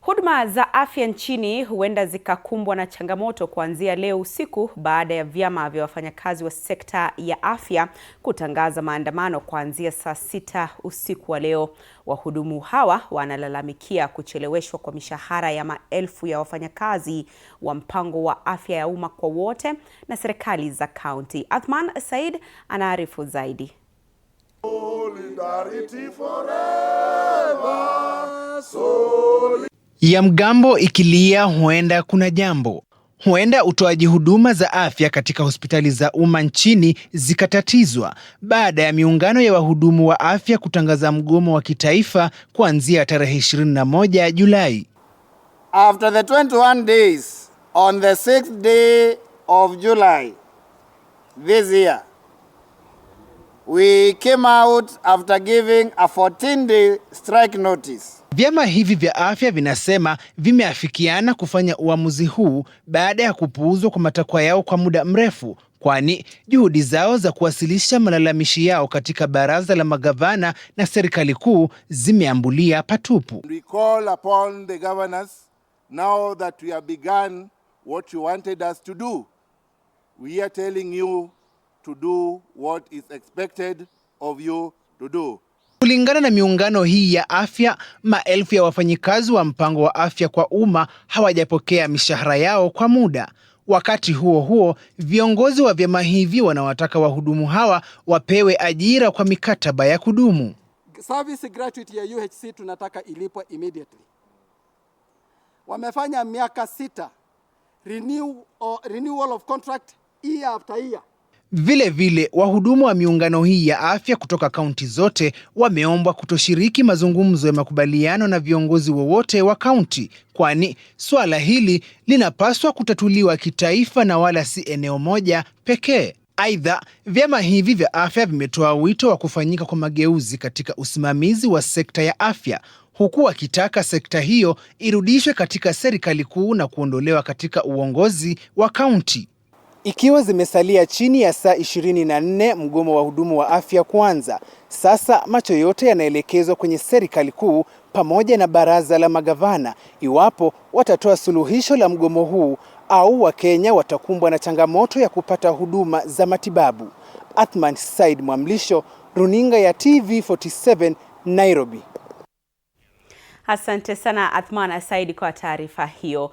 Huduma za afya nchini huenda zikakumbwa na changamoto kuanzia leo usiku baada ya vyama vya wafanyakazi wa sekta ya afya kutangaza maandamano kuanzia saa 6 usiku wa leo. Wahudumu hawa wanalalamikia kucheleweshwa kwa mishahara ya maelfu ya wafanyakazi wa mpango wa afya ya umma kwa wote na serikali za kaunti. Athman Said anaarifu zaidi. Ya mgambo ikilia huenda kuna jambo. Huenda utoaji huduma za afya katika hospitali za umma nchini zikatatizwa baada ya miungano ya wahudumu wa afya kutangaza mgomo wa kitaifa kuanzia tarehe 21 Julai. After the 21 days, on the 6th day of July this year, we came out after giving a 14-day strike notice. Vyama hivi vya afya vinasema vimeafikiana kufanya uamuzi huu baada ya kupuuzwa kwa matakwa yao kwa muda mrefu, kwani juhudi zao za kuwasilisha malalamishi yao katika baraza la magavana na serikali kuu zimeambulia patupu. We call upon the governors now that we have begun what you wanted us to do. We are telling you to do what is expected of you to do. Kulingana na miungano hii ya afya, maelfu ya wafanyikazi wa mpango wa afya kwa umma hawajapokea mishahara yao kwa muda. Wakati huo huo, viongozi wa vyama hivi wanawataka wahudumu hawa wapewe ajira kwa mikataba ya kudumu. Service gratuity ya UHC tunataka ilipwe immediately. Wamefanya miaka 6 renewal of contract year after year. Vile vile wahudumu wa miungano hii ya afya kutoka kaunti zote wameombwa kutoshiriki mazungumzo ya makubaliano na viongozi wowote wa kaunti, kwani swala hili linapaswa kutatuliwa kitaifa na wala si eneo moja pekee. Aidha, vyama hivi vya afya vimetoa wito wa kufanyika kwa mageuzi katika usimamizi wa sekta ya afya, huku wakitaka sekta hiyo irudishwe katika serikali kuu na kuondolewa katika uongozi wa kaunti. Ikiwa zimesalia chini ya saa 24 mgomo wa wahudumu wa afya kuanza, sasa macho yote yanaelekezwa kwenye serikali kuu pamoja na baraza la magavana iwapo watatoa suluhisho la mgomo huu au Wakenya watakumbwa na changamoto ya kupata huduma za matibabu. Athman Said Mwamlisho, runinga ya TV47, Nairobi. Asante sana Athman Said kwa taarifa hiyo.